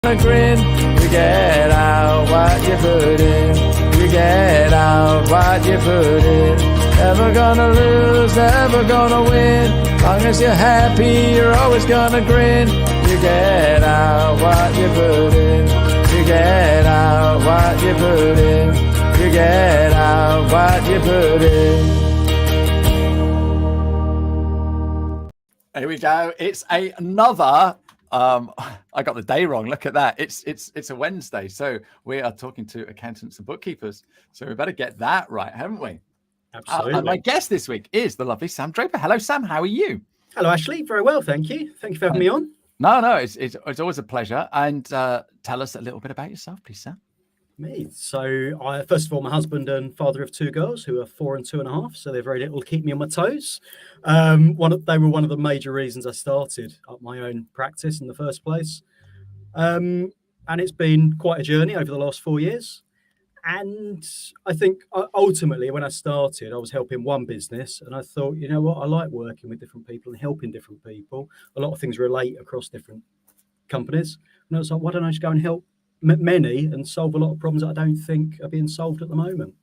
A grin, you get out what you put in. You get out what you put in. Never gonna lose, never gonna win. Long as you're happy, you're always gonna grin. You get out what you put in. You get out what you put in. You get out what you put in. Here we go. It's another. I got the day wrong. Look at that. It's a Wednesday, so we are talking to accountants and bookkeepers. So we better get that right, haven't we? Absolutely. And my guest this week is the lovely Sam Draper. Hello, Sam. How are you? Hello, Ashley. Very well, thank you. Thank you for having me on. No, it's always a pleasure. And tell us a little bit about yourself, please, Sam. Me. So, first of all, my husband and father of two girls who are 4 and 2.5. So they're very little to keep me on my toes. They were one of the major reasons I started up my own practice in the first place. And it's been quite a journey over the last 4 years. And I think ultimately when I started, I was helping one business and I thought, you know what, I like working with different people and helping different people. A lot of things relate across different companies. And I was like, why don't I just go and help many and solve a lot of problems that I don't think are being solved at the moment.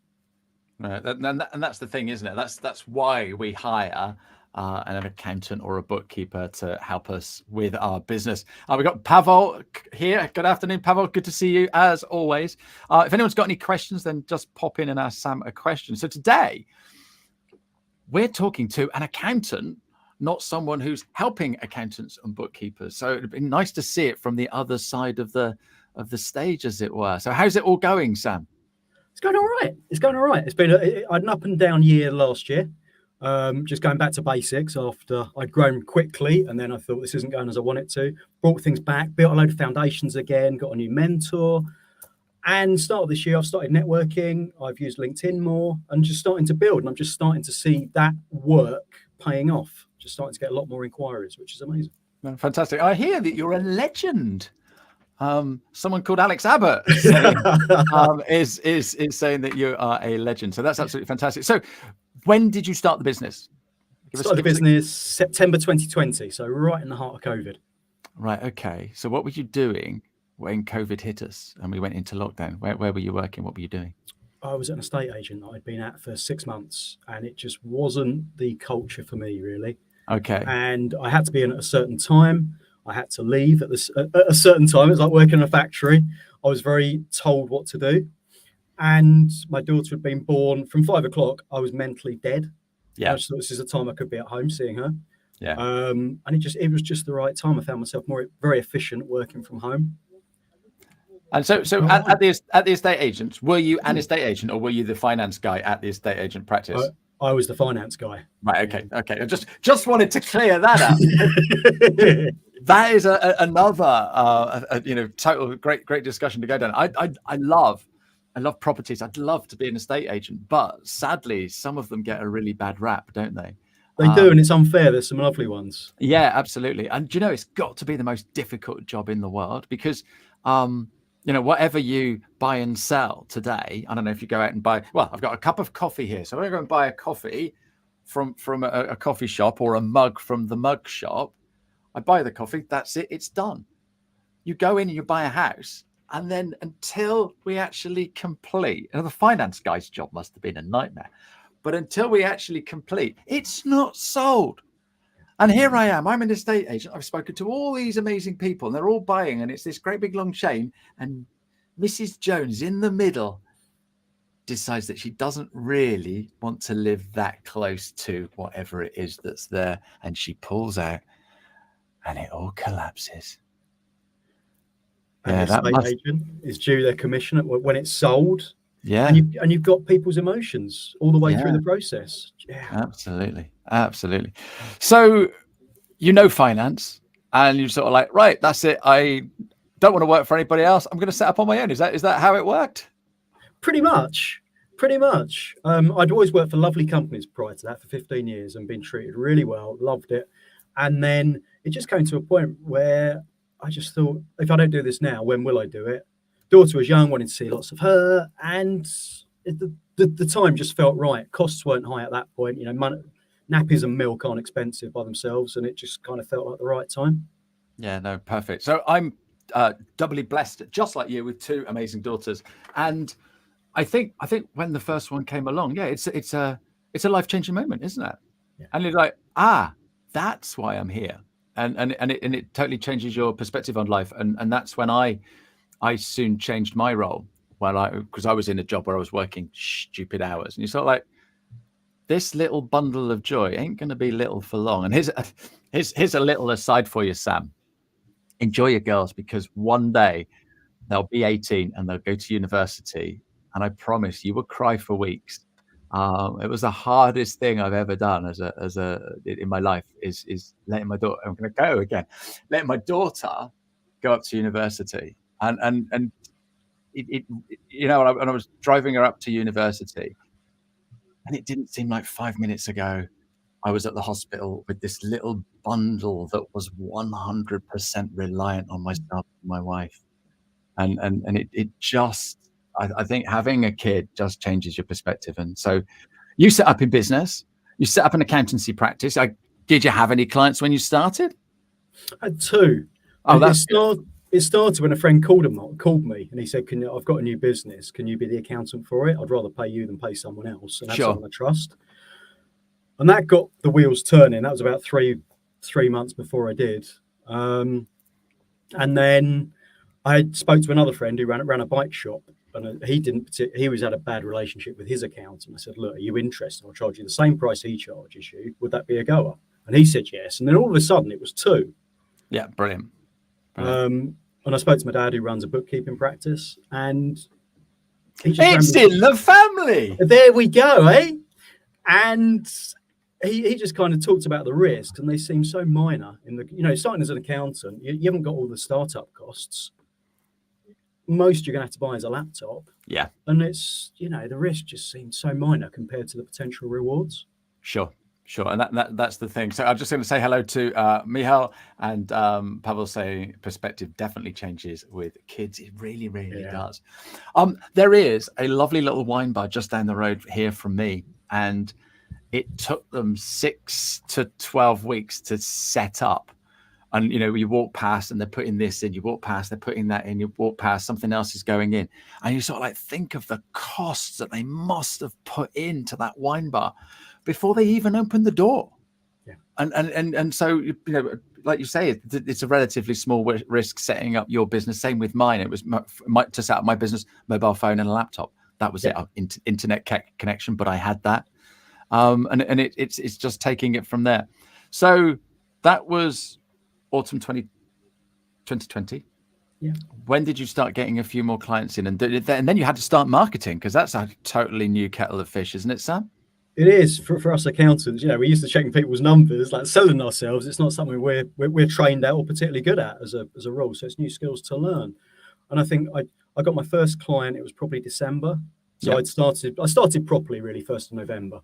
Right, and that's the thing, isn't it? That's why we hire an accountant or a bookkeeper to help us with our business. We've got Pavel here. Good afternoon, Pavel. Good to see you as always. If anyone's got any questions, then just pop in and ask Sam a question. So today we're talking to an accountant, not someone who's helping accountants and bookkeepers. So it'd be nice to see it from the other side of the stage, as it were. So how's it all going, Sam? It's going all right. It's been an up and down year last year. Just going back to basics after I'd grown quickly, and then I thought this isn't going as I want it to. Brought things back, built a load of foundations again, got a new mentor, and started this year. I've started networking. I've used LinkedIn more, and just starting to build. And I'm just starting to see that work paying off. Just starting to get a lot more inquiries, which is amazing. Fantastic. I hear that you're a legend. Someone called Alex Abbott is saying that you are a legend. So that's absolutely fantastic. So when did you start the business? Started the business September 2020. So right in the heart of COVID. Right. Okay. So what were you doing when COVID hit us and we went into lockdown? Where were you working? What were you doing? I was an estate agent that I'd been at for 6 months, and it just wasn't the culture for me, really. Okay. And I had to be in at a certain time. I had to leave at a certain time. It was like working in a factory. I was very told what to do. And my daughter had been born. From 5 o'clock, I was mentally dead. Yeah. I just thought this is a time I could be at home seeing her. Yeah. And it was just the right time. I found myself very efficient working from home. And so at the estate agents, were you an estate agent or were you the finance guy at the estate agent practice? I was the finance guy. Right. Okay. I just wanted to clear that up. That is another total great discussion to go down. I love properties. I'd love to be an estate agent, but sadly, some of them get a really bad rap, don't they? They do, and it's unfair. There's some lovely ones. Yeah, absolutely. And it's got to be the most difficult job in the world because, whatever you buy and sell today, I don't know if you go out and buy. Well, I've got a cup of coffee here, so I'm going to go and buy a coffee from a coffee shop or a mug from the mug shop. I buy the coffee, that's it, it's done. You go in and you buy a house, and then until we actually complete, the finance guy's job must have been a nightmare, but until we actually complete, it's not sold. And here I am, I'm an estate agent, I've spoken to all these amazing people, and they're all buying, and it's this great big long chain, and Mrs. Jones in the middle decides that she doesn't really want to live that close to whatever it is that's there, and she pulls out, and it all collapses. And the estate agent is due their commission when it's sold. Yeah. And you've got people's emotions all the way through the process. Yeah. Absolutely. So, finance, and you're sort of like, right, that's it. I don't want to work for anybody else. I'm going to set up on my own. Is that how it worked? Pretty much. I'd always worked for lovely companies prior to that for 15 years and been treated really well, loved it. And then it just came to a point where I just thought, if I don't do this now, when will I do it? Daughter was young, wanted to see lots of her, and the time just felt right. Costs weren't high at that point. Money, nappies and milk aren't expensive by themselves, and it just kind of felt like the right time. Yeah, no, perfect. So I'm doubly blessed, just like you, with 2 amazing daughters. And I think when the first one came along, yeah, it's a life-changing moment, isn't it? Yeah. And you're like, that's why I'm here. And it totally changes your perspective on life. And that's when I soon changed my role. Because I was in a job where I was working stupid hours, and you sort of like, this little bundle of joy ain't going to be little for long. And here's a little aside for you, Sam. Enjoy your girls, because one day they'll be 18 and they'll go to university, and I promise you will cry for weeks. It was the hardest thing I've ever done in my life, is letting my daughter. I'm going to go again. Letting my daughter go up to university, and it when I was driving her up to university, and it didn't seem like 5 minutes ago I was at the hospital with this little bundle that was 100% reliant on myself and my wife. And it just, I think having a kid just changes your perspective. And so you set up in business, you set up an accountancy practice. Did you have any clients when you started? I had 2. Oh, that's good. It started when a friend called me, and he said, I've got a new business. Can you be the accountant for it? I'd rather pay you than pay someone else, and have Sure. someone I trust. And that got the wheels turning. That was about three months before I did. And then I spoke to another friend who ran a bike shop, and he had a bad relationship with his accountant. I said, look, are you interested? I'll charge you the same price he charges you. Would that be a goer? And he said yes. And then all of a sudden it was 2. Yeah, brilliant. And I spoke to my dad, who runs a bookkeeping practice, and it's in the family. There we go, eh? And he just kind of talked about the risks, and they seem so minor. Starting as an accountant, you haven't got all the startup costs. Most you're going to have to buy is a laptop. Yeah. And it's, the risk just seems so minor compared to the potential rewards. Sure. And that's the thing. So I'm just going to say hello to Michal, and Pavel saying perspective definitely changes with kids. It really, really does. There is a lovely little wine bar just down the road here from me, and it took them 6 to 12 weeks to set up. And, you walk past and they're putting this in, you walk past, they're putting that in, you walk past, something else is going in. And you sort of like think of the costs that they must have put into that wine bar before they even opened the door. Yeah. And so, like you say, it's a relatively small risk setting up your business. Same with mine. It was to set up my business, mobile phone and a laptop. That was it, internet connection, but I had that. And it's just taking it from there. So that was autumn 2020. Yeah. When did you start getting a few more clients in? And then you had to start marketing, because that's a totally new kettle of fish, isn't it, Sam? It is for us accountants. We're used to checking people's numbers, like selling ourselves. It's not something we're trained at or particularly good at as a rule. So it's new skills to learn. And I think I got my first client. It was probably December. So I started properly really 1st of November.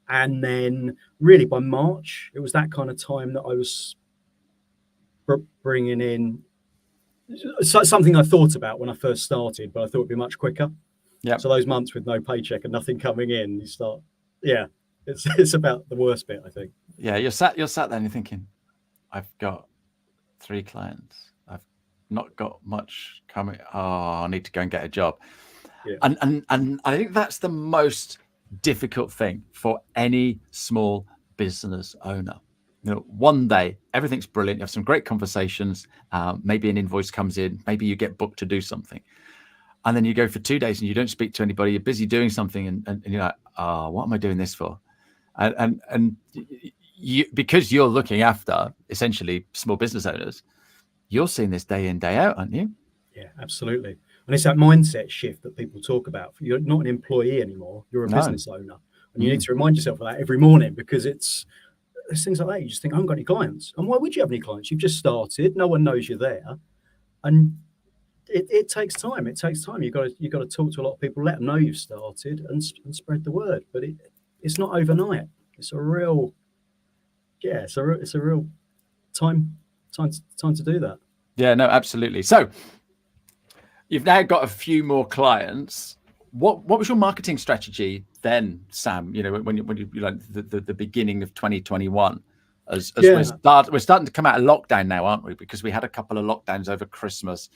And then really by March, it was that kind of time that I was bringing in something I thought about when I first started, but I thought it'd be much quicker. Yeah. So those months with no paycheck and nothing coming in, you start, it's about the worst bit, I think. Yeah, you're sat there and you're thinking, I've got 3 clients. I've not got much coming. Oh, I need to go and get a job. Yeah. And I think that's the most difficult thing for any small business owner. One day everything's brilliant, you have some great conversations, maybe an invoice comes in, maybe you get booked to do something, and then you go for 2 days and you don't speak to anybody, you're busy doing something, and you're like, oh, what am I doing this for? And you, because you're looking after essentially small business owners, you're seeing this day in, day out, aren't you? Yeah, absolutely. And it's that mindset shift that people talk about. You're not an employee anymore. You're a business owner. And you need to remind yourself of that every morning, because it's things like that. You just think, I haven't got any clients. And why would you have any clients? You've just started. No one knows you're there. And it takes time. It takes time. You've got to talk to a lot of people, let them know you've started, and spread the word. But it's not overnight. It's a real, it's a real time to do that. Yeah, no, absolutely. So you've now got a few more clients. What was your marketing strategy then, Sam? When you like the beginning of 2021, as Yeah. we're starting to come out of lockdown now, aren't we? Because we had a couple of lockdowns over Christmas.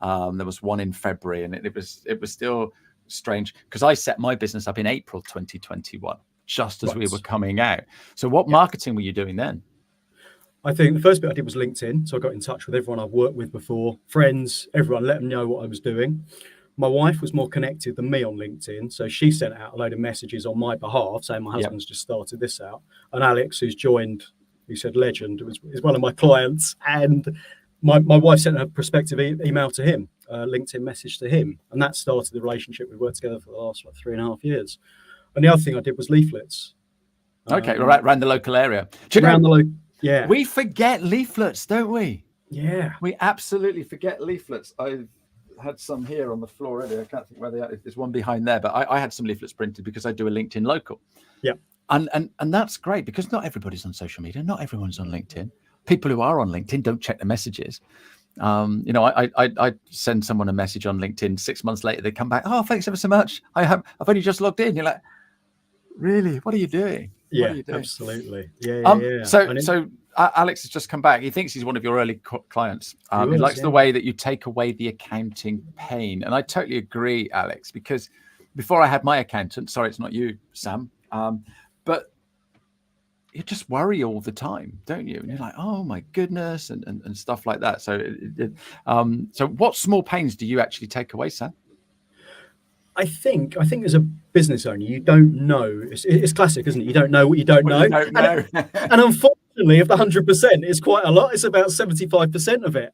There was one in February, and it was still strange because I set my business up in April 2021, just as we were coming out. So what marketing were you doing then? I think the first bit I did was LinkedIn. So I got in touch with everyone I've worked with before, friends, everyone, let them know what I was doing. My wife was more connected than me on LinkedIn. So she sent out a load of messages on my behalf saying my husband's just started this out. And Alex, who's joined, who said legend, is one of my clients. And my wife sent a prospective email to him, LinkedIn message to him. And that started the relationship. We worked together for the last 3.5 years. And the other thing I did was leaflets. Okay, around the local area. Yeah. We forget leaflets, don't we? Yeah. We absolutely forget leaflets. I've had some here on the floor already. I can't think where they are. There's one behind there, but I had some leaflets printed because I do a LinkedIn local. Yeah. And that's great because not everybody's on social media. Not everyone's on LinkedIn. People who are on LinkedIn don't check the messages. I send someone a message on LinkedIn 6 months later, they come back, oh, thanks ever so much. I've only just logged in. You're like, really? What are you doing? Yeah, absolutely. Yeah. So Alex has just come back. He thinks he's one of your early clients. He likes the way that you take away the accounting pain. And I totally agree, Alex, because before I had my accountant, sorry, it's not you, Sam, but you just worry all the time, don't you? And you're like, oh my goodness, and stuff like that. So what small pains do you actually take away, Sam? I think as a business owner, you don't know. It's classic, isn't it? You don't know what you don't know. You don't know. And unfortunately, of the 100%, it's quite a lot. It's about 75% of it.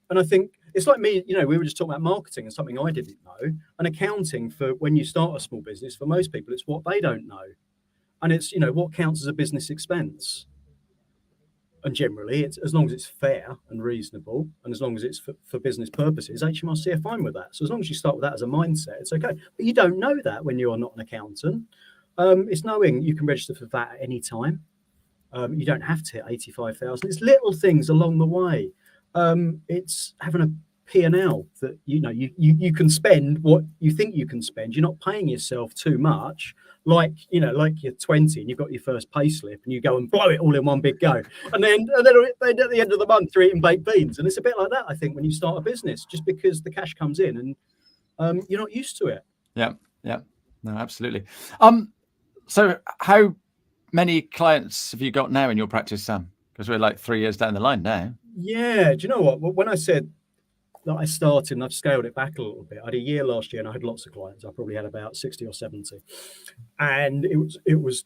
And I think it's like me, we were just talking about marketing and something I didn't know. And accounting for when you start a small business, for most people, it's what they don't know. And it's, what counts as a business expense. And generally, it's as long as it's fair and reasonable, and as long as it's for business purposes, HMRC are fine with that. So as long as you start with that as a mindset, it's okay. But you don't know that when you're not an accountant. It's knowing you can register for VAT at any time. You don't have to hit 85,000. It's little things along the way. It's having a P&L that you can spend what you think you can spend. You're not paying yourself too much. Like you're 20 and you've got your first pay slip and you go and blow it all in one big go. And then at the end of the month, you're eating baked beans. And it's a bit like that, I think, when you start a business, just because the cash comes in and you're not used to it. Yeah. No, absolutely. So how many clients have you got now in your practice, Sam? Because we're like 3 years down the line now. Yeah. Do you know what? When I said that I started and I've scaled it back a little bit, I had a year last year and I had lots of clients. I probably had about 60 or 70. And it was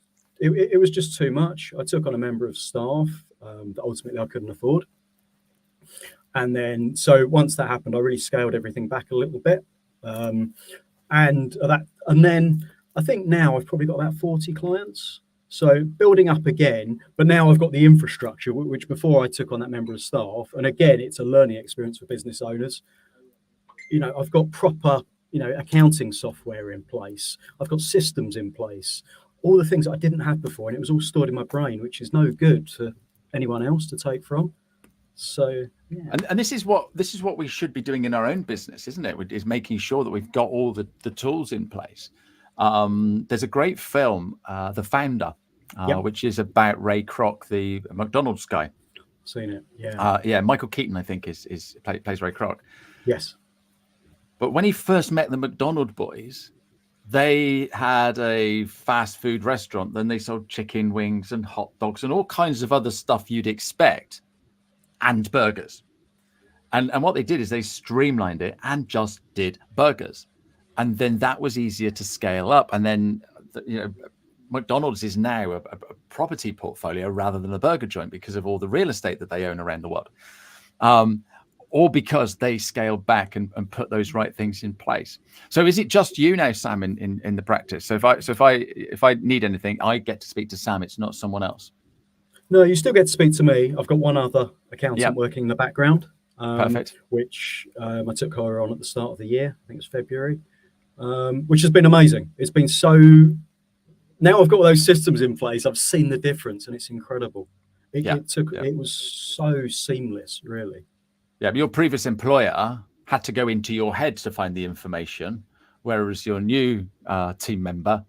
just too much. I took on a member of staff that ultimately I couldn't afford. And then, so once that happened, I really scaled everything back a little bit. And then I think now I've probably got about 40 clients. So building up again, but now I've got the infrastructure, which before I took on that member of staff. And again, it's a learning experience for business owners. I've got proper, accounting software in place. I've got systems in place, all the things that I didn't have before. And it was all stored in my brain, which is no good to anyone else to take from. So, yeah. And this is what we should be doing in our own business, isn't it? Is making sure that we've got all the tools in place. There's a great film, The Founder, which is about Ray Kroc, the McDonald's guy. Seen it, yeah. Michael Keaton, I think, plays Ray Kroc. Yes. But when he first met the McDonald boys, they had a fast food restaurant. Then they sold chicken wings and hot dogs and all kinds of other stuff you'd expect, and burgers. And what they did is they streamlined it and just did burgers. And then that was easier to scale up. And then, McDonald's is now a property portfolio rather than a burger joint because of all the real estate that they own around the world. Or because they scaled back and put those right things in place. So is it just you now, Sam, in the practice? So if I need anything, I get to speak to Sam. It's not someone else. No, you still get to speak to me. I've got one other accountant working in the background. Perfect. Which I took her on at the start of the year. I think it was February. Which has been amazing. It's been so. Now I've got all those systems in place. I've seen the difference, and it's incredible. It was so seamless, really. Yeah, but your previous employer had to go into your head to find the information, whereas your new team member,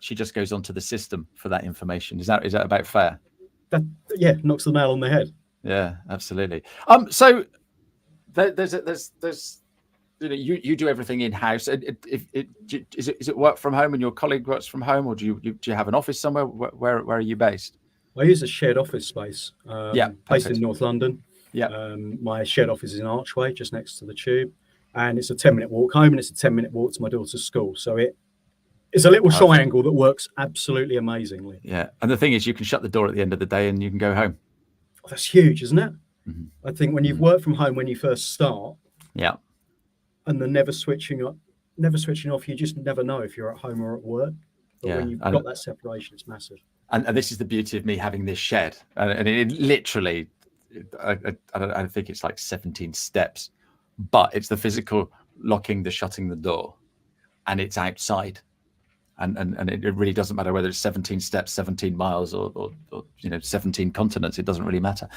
she just goes onto the system for that information. Is that about fair? yeah, knocks the nail on the head. Yeah, absolutely. So there's you do everything in house. Is it work from home and your colleague works from home, or do you have an office somewhere? Where are you based? I use a shared office space, Yeah, based in perfect. North London. Yeah. My shared office is in Archway, just next to the tube, and it's a 10-minute walk home, and it's a 10-minute walk to my daughter's school. So it's a little Perfect. triangle that works absolutely amazingly. Yeah, and the thing is, you can shut the door at the end of the day and you can go home. Oh, that's huge, isn't it? Mm-hmm. I think when you've worked from home when you first start, Yeah, and then never switching off, you just never know if you're at home or at work. But yeah. when you've got that separation, it's massive. And this is the beauty of me having this shed, and it literally, I think it's like 17 steps, but it's the physical locking, shutting the door, and it's outside. And it really doesn't matter whether it's 17 steps, 17 miles, or 17 continents. It doesn't really matter.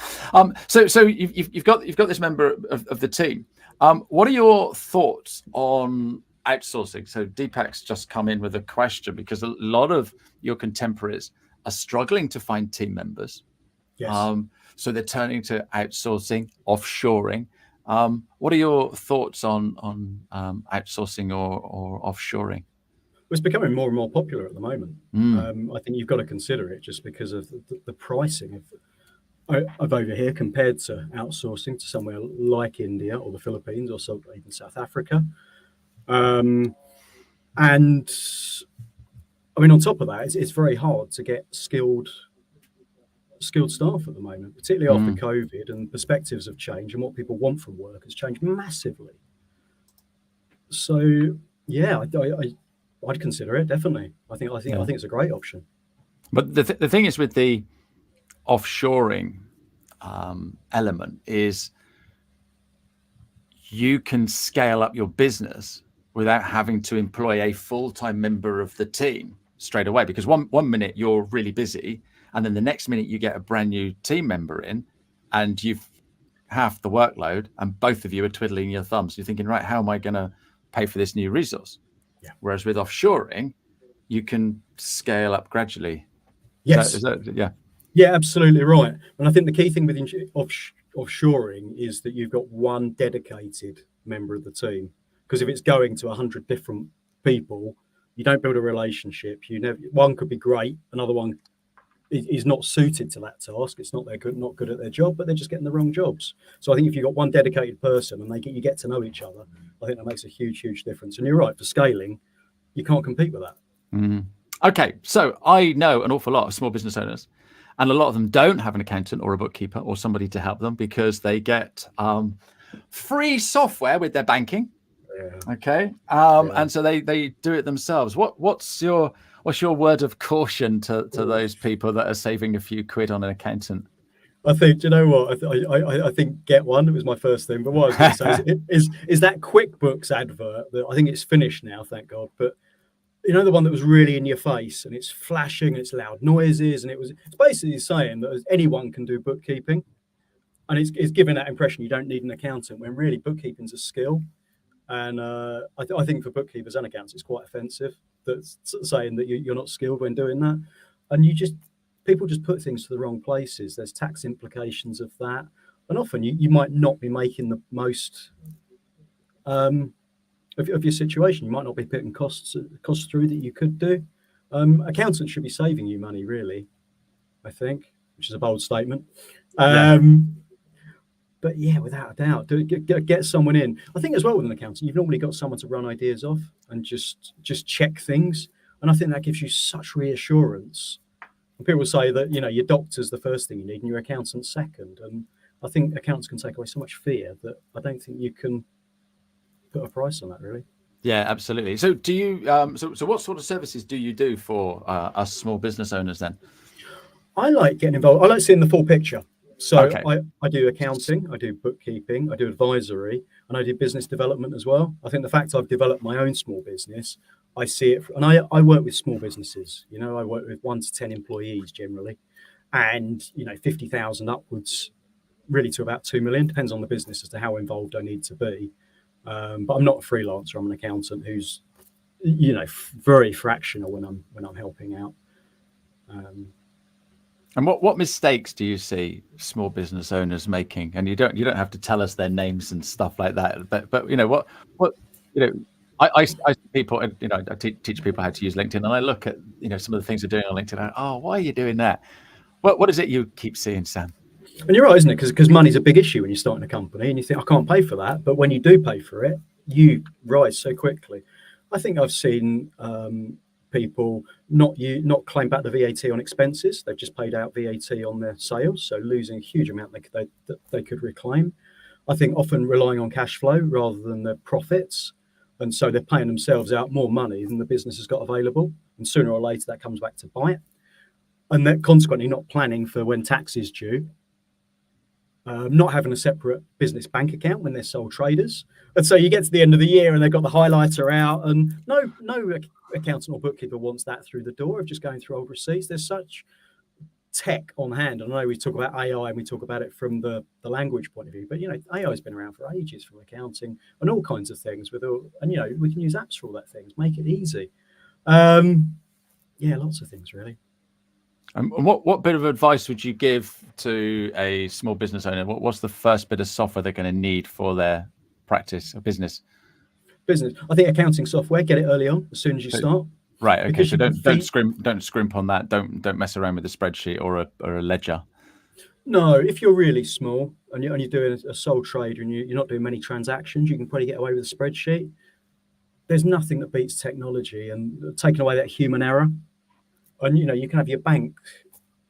So you've got this member of the team. What are your thoughts on outsourcing? So Deepak's just come in with a question, because a lot of your contemporaries are struggling to find team members. Yes. So they're turning to outsourcing, offshoring. What are your thoughts on outsourcing or offshoring? It's becoming more and more popular at the moment. I think you've got to consider it just because of the pricing of over here compared to outsourcing to somewhere like India or the Philippines or even South Africa. And I mean, on top of that, it's very hard to get skilled staff at the moment, particularly after COVID, and perspectives have changed and what people want from work has changed massively. So yeah, I'd consider it, definitely. I think it's a great option. But the thing is with the offshoring element is you can scale up your business without having to employ a full-time member of the team straight away, because one minute you're really busy, and then the next minute you get a brand new team member in and you've half the workload, and both of you are twiddling your thumbs. You're thinking, right, how am I going to pay for this new resource? Yeah. Whereas with offshoring, you can scale up gradually. Yes. Yeah, absolutely right. And I think the key thing with offshoring is that you've got one dedicated member of the team. Because if it's going to 100 different people, you don't build a relationship. One could be great, another one is not suited to that task. It's not not good at their job, but they're just getting the wrong jobs. So I think if you've got one dedicated person and you get to know each other, I think that makes a huge difference. And you're right, for scaling, you can't compete with that. Mm-hmm. Okay, so I know an awful lot of small business owners, and a lot of them don't have an accountant or a bookkeeper or somebody to help them because they get free software with their banking. Yeah. Okay, and so they do it themselves. What's your word of caution to those people that are saving a few quid on an accountant? I think, do you know what? I think get one. It was my first thing. But what I was going to say is that QuickBooks advert that I think it's finished now, thank God. But you know, the one that was really in your face and it's flashing, and it's loud noises, and it's basically saying that anyone can do bookkeeping, and it's giving that impression you don't need an accountant, when really bookkeeping's a skill. And I think for bookkeepers and accountants, it's quite offensive that's saying that you're not skilled when doing that. And people just put things to the wrong places. There's tax implications of that. And often you might not be making the most of your situation. You might not be putting costs through that you could do. Accountants should be saving you money, really, I think, which is a bold statement. But yeah, without a doubt, get someone in. I think as well with an accountant, you've normally got someone to run ideas off and just check things. And I think that gives you such reassurance. And people say that, your doctor's the first thing you need and your accountant's second. And I think accountants can take away so much fear that I don't think you can put a price on that, really. Yeah, absolutely. So do you, so what sort of services do you do for us small business owners then? I like getting involved. I like seeing the full picture. So Okay. I do accounting, I do bookkeeping, I do advisory, and I do business development as well. I think the fact I've developed my own small business, I see it, and I work with small businesses. I work with 1 to 10 employees generally, and 50,000 upwards, really to about 2 million. Depends on the business as to how involved I need to be. But I'm not a freelancer. I'm an accountant who's, very fractional when I'm helping out. And what mistakes do you see small business owners making? And you don't have to tell us their names and stuff like that. But what you know, I see people, I teach people how to use LinkedIn, and I look at some of the things they're doing on LinkedIn. Oh, why are you doing that? What is it you keep seeing, Sam? And you're right, isn't it? Because money's a big issue when you're starting a company, and you think I can't pay for that. But when you do pay for it, you rise so quickly. I think I've seen people not claim back the VAT on expenses. They've just paid out VAT on their sales, so losing a huge amount that they could reclaim. I think often relying on cash flow rather than their profits, and so they're paying themselves out more money than the business has got available, and sooner or later that comes back to bite. And that consequently not planning for when tax is due, not having a separate business bank account when they're sole traders. And so you get to the end of the year and they've got the highlighter out, and no accountant or bookkeeper wants that through the door of just going through old receipts. There's such tech on hand. I know we talk about AI and we talk about it from the language point of view, but AI has been around for ages from accounting and all kinds of things and we can use apps for all that things, make it easy. Lots of things really. And what bit of advice would you give to a small business owner? What's the first bit of software they're going to need for their practice or business? I think accounting software, get it early on, as soon as you start. Right. Okay. So don't scrimp on that. Don't mess around with a spreadsheet or a ledger. No, if you're really small and you're doing a sole trader and you're not doing many transactions, you can probably get away with a spreadsheet. There's nothing that beats technology and taking away that human error. And you can have your bank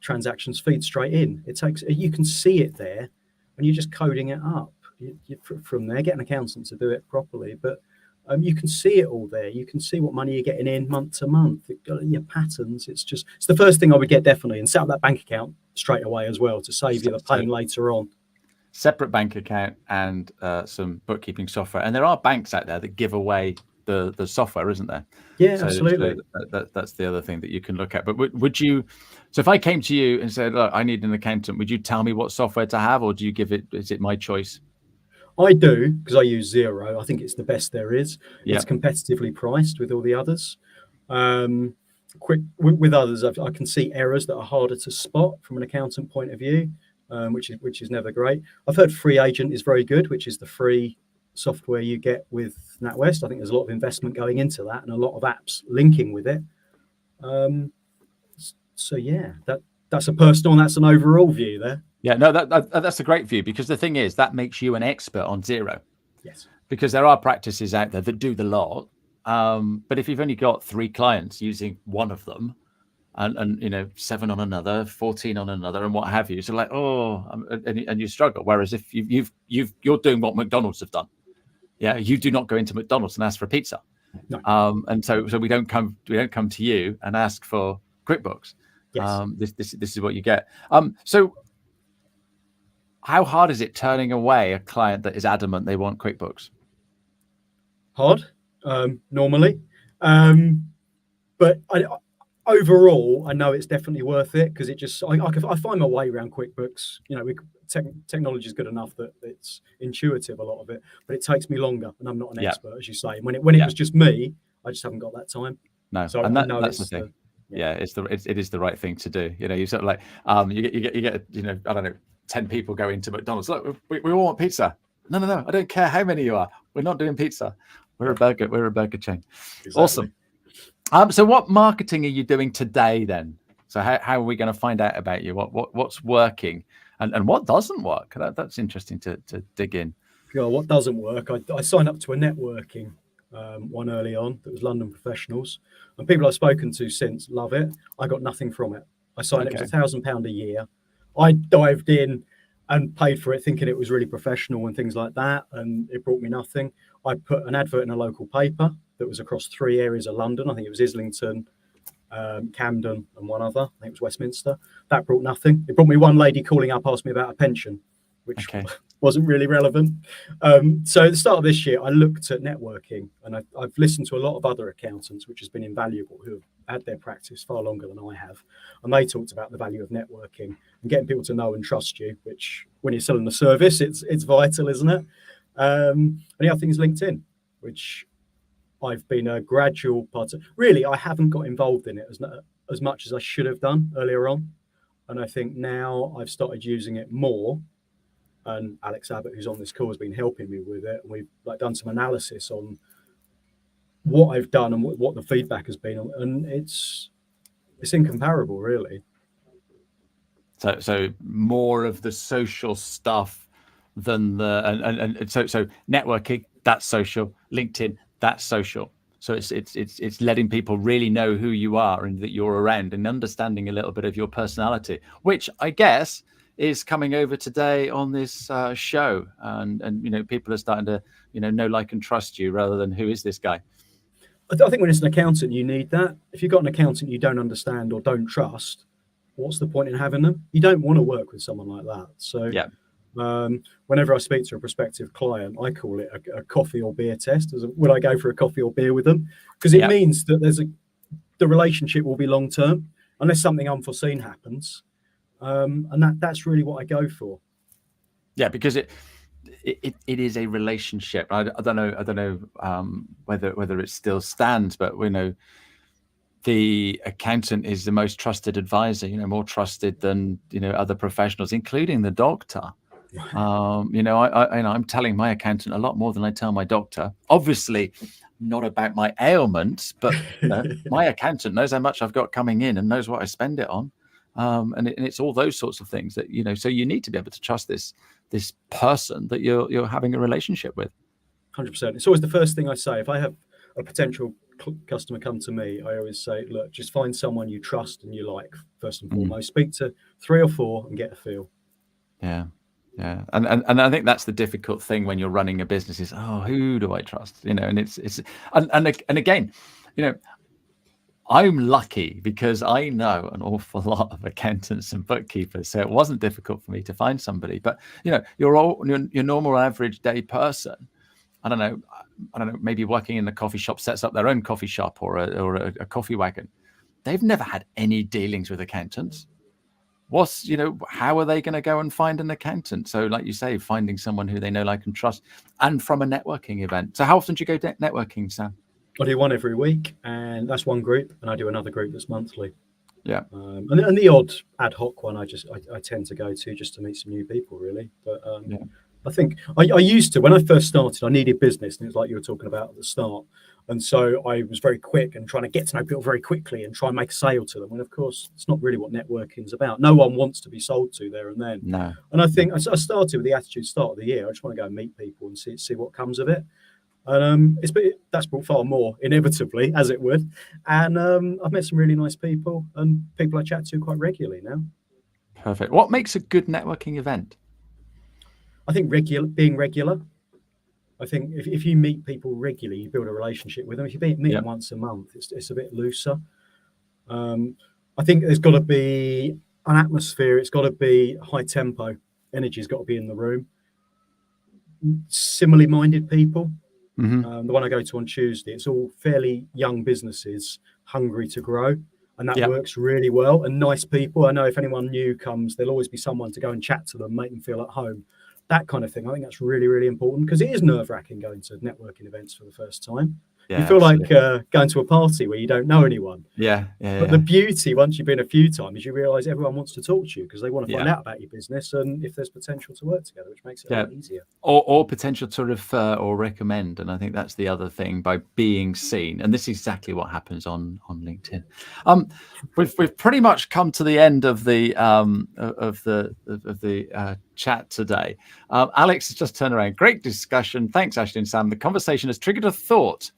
transactions feed straight in. You can see it there, and you're just coding it up. From there, get an accountant to do it properly. But you can see it all there. You can see what money you're getting in month to month. Your patterns. It's the first thing I would get definitely, and set up that bank account straight away as well to save you the pain later on. Separate bank account and some bookkeeping software. And there are banks out there that give away the software, isn't there? Yeah, absolutely. That's the other thing that you can look at. But would you? So if I came to you and said, "Look, I need an accountant," would you tell me what software to have, or do you give it? Is it my choice? I do, because I use Xero. I think it's the best there is. Yeah. It's competitively priced with all the others. With others, I can see errors that are harder to spot from an accountant point of view, which is never great. I've heard Free Agent is very good, which is the free software you get with NatWest. I think there's a lot of investment going into that and a lot of apps linking with it. That's a personal and that's an overall view there. Yeah, no, that's a great view, because the thing is that makes you an expert on Xero. Yes. Because there are practices out there that do the lot, but if you've only got 3 clients using one of them, and 7 on another, 14 on another, and what have you, so and you struggle. Whereas if you're doing what McDonald's have done, you do not go into McDonald's and ask for a pizza. No. And so we don't come to you and ask for QuickBooks. Yes. This is what you get. So how hard is it turning away a client that is adamant they want QuickBooks? Hard, normally, but overall, I know it's definitely worth it, because I find my way around QuickBooks. Technology is good enough that it's intuitive, a lot of it, but it takes me longer, and I'm not an expert, as you say. And when it was just me, I just haven't got that time. No, so and that's the thing. It is the right thing to do. You sort of like you get I don't know, 10 people go into McDonald's. Look, we all want pizza. No, I don't care how many you are. We're not doing pizza. We're a burger chain. Exactly. Awesome. So what marketing are you doing today then? So how are we going to find out about you? What's working and what doesn't work? That's interesting to dig in. What doesn't work? I signed up to a networking one early on that was London Professionals, and people I've spoken to since love it. I got nothing from it. I signed it was £1,000 a year. I dived in and paid for it thinking it was really professional and things like that, and it brought me nothing. I put an advert in a local paper that was across 3 areas of London. I think it was Islington, Camden, and one other. I think it was Westminster. That brought nothing. It brought me one lady calling up, asked me about a pension, which wasn't really relevant. So at the start of this year, I looked at networking, and I've listened to a lot of other accountants, which has been invaluable, who have had their practice far longer than I have. And they talked about the value of networking and getting people to know and trust you, which when you're selling a service, it's vital, isn't it? And the other thing is LinkedIn, which I've been a gradual part of. Really, I haven't got involved in it as much as I should have done earlier on. And I think now I've started using it more. And Alex Abbott, who's on this call, has been helping me with it. And we've done some analysis on what I've done and what the feedback has been, and it's incomparable, really. So more of the social stuff than the and so networking, that's social. LinkedIn, that's social. So it's letting people really know who you are and that you're around, and understanding a little bit of your personality, which I guess is coming over today on this show. And people are starting to know, like, and trust you, rather than who is this guy. I think when it's an accountant, you need that. If you've got an accountant you don't understand or don't trust, what's the point in having them? You don't want to work with someone like that. So Yeah. Whenever I speak to a prospective client, I call it a coffee or beer test. Would I go for a coffee or beer with them? Because it means that the relationship will be long term, unless something unforeseen happens, and that's really what I go for. Yeah, because it is a relationship. I don't know whether it still stands, but we know the accountant is the most trusted advisor. More trusted than other professionals, including the doctor. I'm telling my accountant a lot more than I tell my doctor. Obviously, not about my ailments, but my accountant knows how much I've got coming in and knows what I spend it on. And it's all those sorts of things that So you need to be able to trust this person that you're having a relationship with. 100%. It's always the first thing I say. If I have a potential customer come to me, I always say, look, just find someone you trust and you like first and foremost. Speak to 3 or 4 and get a feel. Yeah. And I think that's the difficult thing when you're running a business is, who do I trust? And it's again, I'm lucky because I know an awful lot of accountants and bookkeepers, so it wasn't difficult for me to find somebody. But your normal average day person, I don't know, maybe working in the coffee shop, sets up their own coffee shop or a coffee wagon. They've never had any dealings with accountants. How are they going to go and find an accountant? So, like you say, finding someone who they know, like, and trust, and from a networking event. So how often do you go networking, Sam? I do one every week, and that's one group, and I do another group that's monthly. Yeah. And the odd ad hoc one I tend to go to just to meet some new people, really. But I think I used to, when I first started, I needed business, and it was like you were talking about at the start. And so I was very quick and trying to get to know people very quickly and try and make a sale to them. And of course, it's not really what networking is about. No one wants to be sold to there and then. No. And I think I started with the attitude start of the year. I just want to go and meet people and see what comes of it. And that's brought far more, inevitably, as it would. And I've met some really nice people and people I chat to quite regularly now. Perfect. What makes a good networking event? I think being regular. I think if you meet people regularly, you build a relationship with them. If you meet them once a month, it's a bit looser. I think there's got to be an atmosphere. It's got to be high tempo. Energy's got to be in the room. Similarly minded people. Mm-hmm. The one I go to on Tuesday, it's all fairly young businesses hungry to grow. And that works really well. And nice people. I know if anyone new comes, there'll always be someone to go and chat to them, make them feel at home. That kind of thing. I think that's really, really important because it is nerve-wracking going to networking events for the first time. You feel like going to a party where you don't know anyone. But the beauty, once you've been a few times, is you realise everyone wants to talk to you because they want to find out about your business and if there's potential to work together, which makes it a lot easier. Or potential to refer or recommend. And I think that's the other thing, by being seen. And this is exactly what happens on LinkedIn. We've pretty much come to the end of the chat today. Alex has just turned around. Great discussion. Thanks, Ashley and Sam. The conversation has triggered a thought.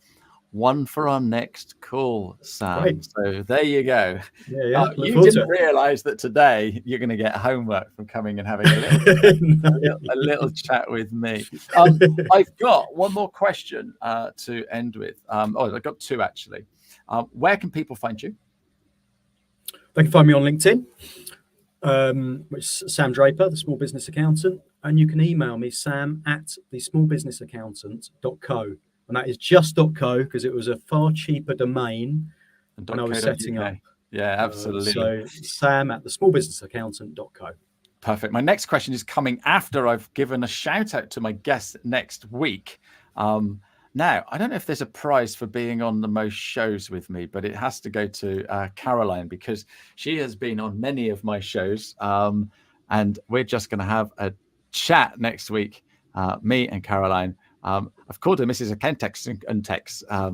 One for our next call, Sam. Right. So there you go. You didn't realise that today you're going to get homework from coming and having a little chat with me. I've got one more question to end with. I've got 2 actually. Where can people find you? They can find me on LinkedIn, which is Sam Draper, the Small Business Accountant, and you can email me, sam@thesmallbusinessaccountant.co. And that is just .co because it was a far cheaper domain when I was setting up. Yeah, absolutely. So sam@thesmallbusinessaccountant.co. Perfect. My next question is coming after I've given a shout out to my guest next week. Now, I don't know if there's a prize for being on the most shows with me, but it has to go to Caroline, because she has been on many of my shows. And we're just going to have a chat next week, me and Caroline. I've called her Mrs. Accountancy,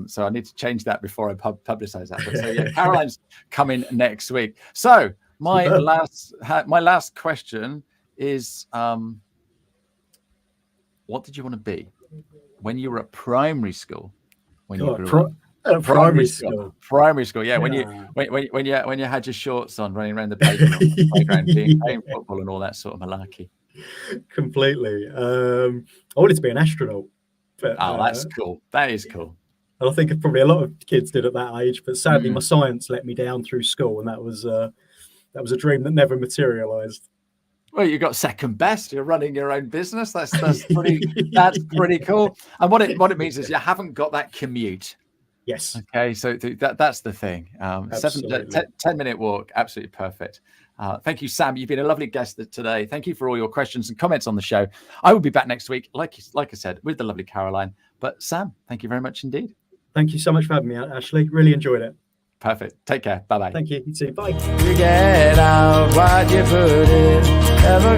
so I need to change that before I publicize that. But so yeah, Caroline's coming next week. So my last question is, what did you want to be when you were at primary school? When you grew up? Primary school. Primary school, yeah. When you had your shorts on, running around the playground, playing football and all that sort of malarkey. Completely. I wanted to be an astronaut. But, that's cool. That is cool. I think probably a lot of kids did at that age, but sadly my science let me down through school, and that was a dream that never materialized. Well, you got second best. You're running your own business. That's pretty cool. And what it means is you haven't got that commute. Yes. Okay, so that's the thing. 10-minute walk, absolutely perfect. Thank you, Sam. You've been a lovely guest today. Thank you for all your questions and comments on the show. I will be back next week, like I said, with the lovely Caroline. But Sam, thank you very much indeed. Thank you so much for having me, Ashley. Really enjoyed it. Perfect. Take care. Bye-bye. Thank you. You too. Bye. You get out what you put in.